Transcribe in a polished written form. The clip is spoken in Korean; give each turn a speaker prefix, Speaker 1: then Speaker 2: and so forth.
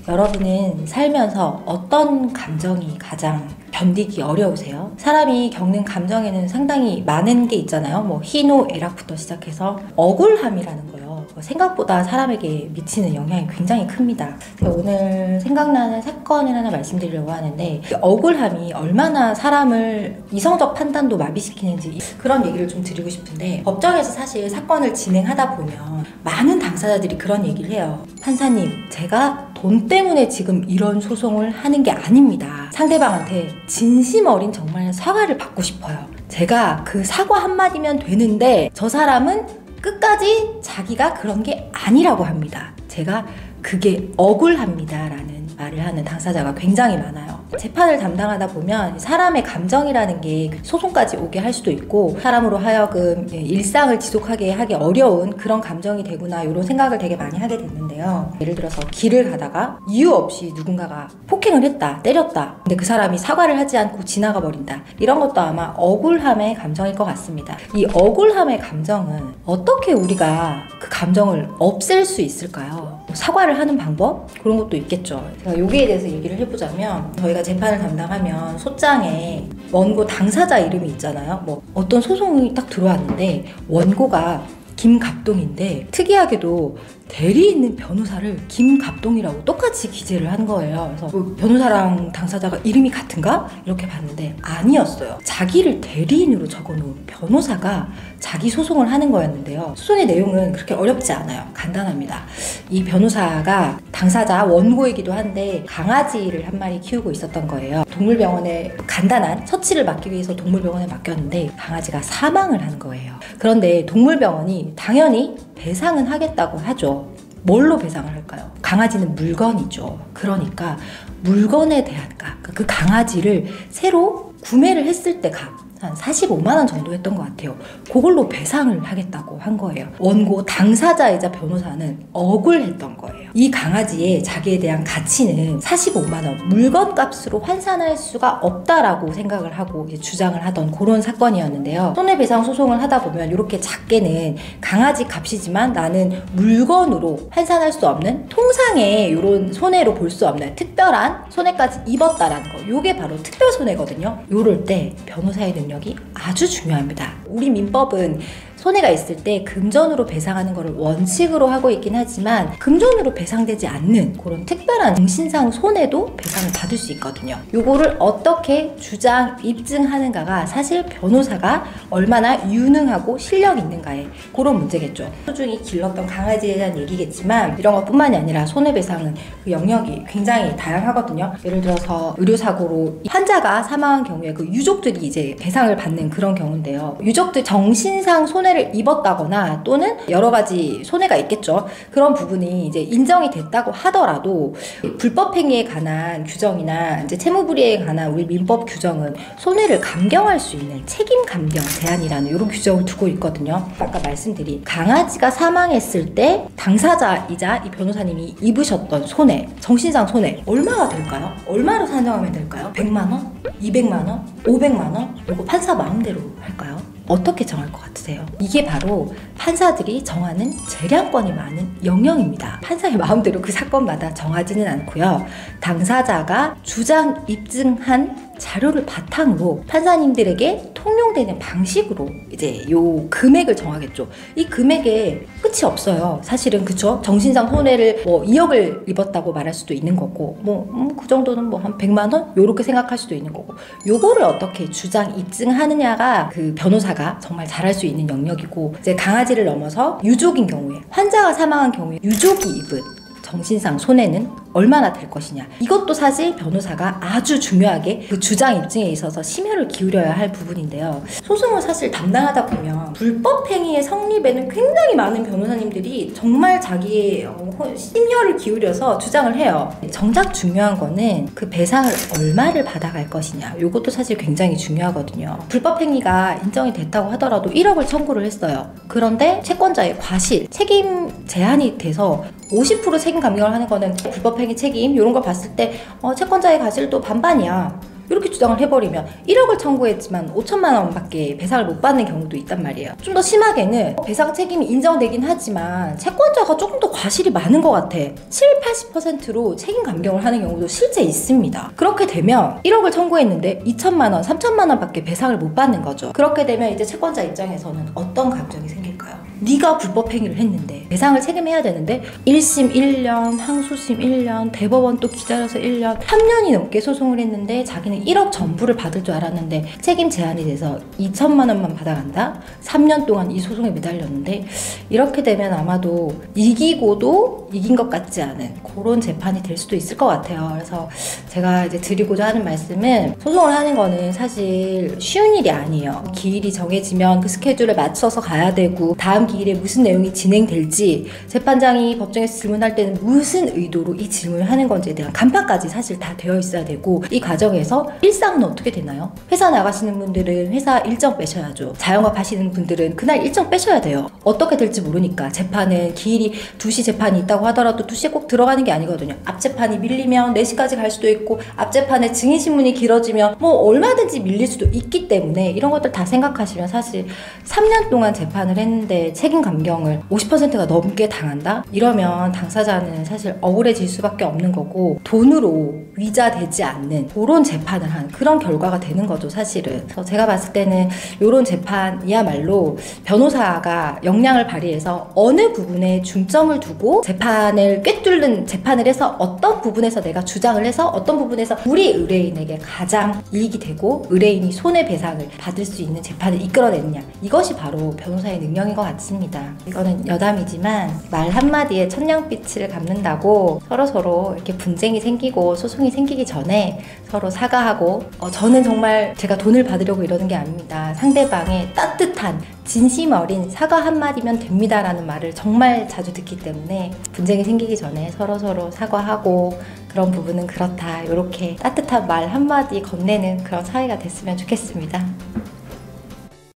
Speaker 1: 여러분은 살면서 어떤 감정이 가장 견디기 어려우세요? 사람이 겪는 감정에는 상당히 많은 게 있잖아요. 뭐 희노애락부터 시작해서 억울함이라는 거요. 생각보다 사람에게 미치는 영향이 굉장히 큽니다. 오늘 생각나는 사건을 하나 말씀드리려고 하는데, 억울함이 얼마나 사람을 이성적 판단도 마비시키는지 그런 얘기를 좀 드리고 싶은데, 법정에서 사실 사건을 진행하다 보면 많은 당사자들이 그런 얘기를 해요. 판사님, 제가 돈 때문에 지금 이런 소송을 하는 게 아닙니다. 상대방한테 진심 어린 정말 사과를 받고 싶어요. 제가 그 사과 한마디면 되는데 저 사람은 끝까지 자기가 그런 게 아니라고 합니다. 제가 그게 억울합니다 라는 말을 하는 당사자가 굉장히 많아요. 재판을 담당하다 보면 사람의 감정이라는 게 소송까지 오게 할 수도 있고, 사람으로 하여금 일상을 지속하게 하기 어려운 그런 감정이 되구나, 이런 생각을 되게 많이 하게 됐는데요. 예를 들어서 길을 가다가 이유 없이 누군가가 폭행을 했다, 때렸다. 근데 그 사람이 사과를 하지 않고 지나가 버린다. 이런 것도 아마 억울함의 감정일 것 같습니다. 이 억울함의 감정은 어떻게 우리가 그 감정을 없앨 수 있을까요? 사과를 하는 방법? 그런 것도 있겠죠. 제가 여기에 대해서 얘기를 해보자면, 저희가 재판을 담당하면 소장에 원고 당사자 이름이 있잖아요. 뭐 어떤 소송이 딱 들어왔는데 원고가 김갑동인데, 특이하게도 대리 있는 변호사를 김갑동이라고 똑같이 기재를 한 거예요. 그래서 뭐 변호사랑 당사자가 이름이 같은가? 이렇게 봤는데 아니었어요. 자기를 대리인으로 적어놓은 변호사가 자기 소송을 하는 거였는데요. 소송의 내용은 그렇게 어렵지 않아요. 간단합니다. 이 변호사가 당사자 원고이기도 한데 강아지를 한 마리 키우고 있었던 거예요. 동물병원에 간단한 처치를 맡기 위해서 동물병원에 맡겼는데 강아지가 사망을 한 거예요. 그런데 동물병원이 당연히 배상은 하겠다고 하죠. 뭘로 배상을 할까요? 강아지는 물건이죠. 그러니까 물건에 대한 값, 그 강아지를 새로 구매를 했을 때 값, 한 45만 원 정도 했던 것 같아요. 그걸로 배상을 하겠다고 한 거예요. 원고 당사자이자 변호사는 억울했던 거예요. 이 강아지의 자기에 대한 가치는 45만 원 물건 값으로 환산할 수가 없다라고 생각을 하고 이제 주장을 하던 그런 사건이었는데요. 손해배상 소송을 하다 보면 이렇게 작게는 강아지 값이지만 나는 물건으로 환산할 수 없는, 통상의 이런 손해로 볼 수 없는 특별한 손해까지 입었다라는 거, 이게 바로 특별 손해거든요. 이럴 때 변호사의 능력이 아주 중요합니다. 우리 민법은 손해가 있을 때 금전으로 배상하는 것을 원칙으로 하고 있긴 하지만, 금전으로 배상되지 않는 그런 특별한 정신상 손해도 배상을 받을 수 있거든요. 요거를 어떻게 주장, 입증하는가가 사실 변호사가 얼마나 유능하고 실력 있는가에 그런 문제겠죠. 소중히 길렀던 강아지에 대한 얘기겠지만, 이런 것뿐만이 아니라 손해배상은 그 영역이 굉장히 다양하거든요. 예를 들어서 의료사고로 환자가 사망한 경우에 그 유족들이 이제 배상을 받는 그런 경우인데요. 유족들 정신상 손해를 입었다거나 또는 여러 가지 손해가 있겠죠. 그런 부분이 이제 인정이 됐다고 하더라도 불법행위에 관한 규정이나 이제 채무불이에 관한 우리 민법 규정은 손해를 감경할 수 있는 책임 감경 제한이라는 이런 규정을 두고 있거든요. 아까 말씀드린 강아지가 사망했을 때 당사자이자 이 변호사님이 입으셨던 손해, 정신상 손해 얼마가 될까요? 얼마로 산정하면 될까요? 100만 원? 200만 원? 500만 원? 이거 판사 마음대로 할까요? 어떻게 정할 것 같으세요? 이게 바로 판사들이 정하는 재량권이 많은 영역입니다. 판사의 마음대로 그 사건마다 정하지는 않고요. 당사자가 주장 입증한 자료를 바탕으로 판사님들에게 통용되는 방식으로 이제 요 금액을 정하겠죠. 이 금액에 끝이 없어요. 사실은, 그쵸? 정신상 손해를 뭐 2억을 입었다고 말할 수도 있는 거고, 그 정도는 뭐 한 100만 원? 요렇게 생각할 수도 있는 거고, 요거를 어떻게 주장 입증하느냐가 그 변호사가 정말 잘할 수 있는 영역이고, 이제 강아지를 넘어서 유족인 경우에, 환자가 사망한 경우에 유족이 입은 정신상 손해는 얼마나 될 것이냐, 이것도 사실 변호사가 아주 중요하게 그 주장 입증에 있어서 심혈을 기울여야 할 부분인데요. 소송을 사실 담당하다 보면 불법행위의 성립에는 굉장히 많은 변호사님들이 정말 자기의 심혈을 기울여서 주장을 해요. 정작 중요한 거는 그 배상을 얼마를 받아갈 것이냐, 이것도 사실 굉장히 중요하거든요. 불법행위가 인정이 됐다고 하더라도 1억을 청구를 했어요. 그런데 채권자의 과실, 책임 제한이 돼서 50% 책임 감경을 하는 거는 불법행위 책임 이런 걸 봤을 때 채권자의 과실도 반반이야. 이렇게 주장을 해버리면 1억을 청구했지만 5천만 원밖에 배상을 못 받는 경우도 있단 말이에요. 좀 더 심하게는 배상 책임이 인정되긴 하지만 채권자가 조금 더 과실이 많은 것 같아. 70-80%로 책임 감경을 하는 경우도 실제 있습니다. 그렇게 되면 1억을 청구했는데 2천만 원, 3천만 원밖에 배상을 못 받는 거죠. 그렇게 되면 이제 채권자 입장에서는 어떤 감정이 생길까요? 네가 불법 행위를 했는데 배상을 책임해야 되는데 1심 1년, 항소심 1년, 대법원 또 기다려서 1년, 3년이 넘게 소송을 했는데 자기는 1억 전부를 받을 줄 알았는데 책임 제한이 돼서 2천만 원만 받아간다? 3년 동안 이 소송에 매달렸는데 이렇게 되면 아마도 이기고도 이긴 것 같지 않은 그런 재판이 될 수도 있을 것 같아요. 그래서 제가 이제 드리고자 하는 말씀은 소송을 하는 거는 사실 쉬운 일이 아니에요. 기일이 정해지면 그 스케줄에 맞춰서 가야 되고 다음 기일에 무슨 내용이 진행될지 재판장이 법정에서 질문할 때는 무슨 의도로 이 질문을 하는 건지에 대한 간파까지 사실 다 되어 있어야 되고 이 과정에서 일상은 어떻게 되나요? 회사 나가시는 분들은 회사 일정 빼셔야죠. 자영업 하시는 분들은 그날 일정 빼셔야 돼요. 어떻게 될지 모르니까 재판은 기일이 2시 재판이 있다고 하더라도 2시에 꼭 들어가는 게 아니거든요. 앞재판이 밀리면 4시까지 갈 수도 있고 앞재판에 증인신문이 길어지면 뭐 얼마든지 밀릴 수도 있기 때문에 이런 것들 다 생각하시면 사실 3년 동안 재판을 했는데 책임 감경을 50%가 넘게 당한다? 이러면 당사자는 사실 억울해질 수밖에 없는 거고 돈으로 위자되지 않는 그런 재판을 한 그런 결과가 되는 거죠, 사실은. 그래서 제가 봤을 때는 이런 재판이야말로 변호사가 역량을 발휘해서 어느 부분에 중점을 두고 재판을 꿰뚫는 재판을 해서 어떤 부분에서 내가 주장을 해서 어떤 부분에서 우리 의뢰인에게 가장 이익이 되고 의뢰인이 손해배상을 받을 수 있는 재판을 이끌어내느냐, 이것이 바로 변호사의 능력인 것 같습니다. 이거는 여담이지만 말 한마디에 천냥빛을 갚는다고 서로서로 이렇게 분쟁이 생기고 소송이 생기기 전에 서로 사과하고 저는 정말 제가 돈을 받으려고 이러는 게 아닙니다. 상대방의 따뜻한 진심 어린 사과 한마디면 됩니다 라는 말을 정말 자주 듣기 때문에 분쟁이 생기기 전에 서로서로 사과하고 그런 부분은 그렇다 이렇게 따뜻한 말 한마디 건네는 그런 사이가 됐으면 좋겠습니다.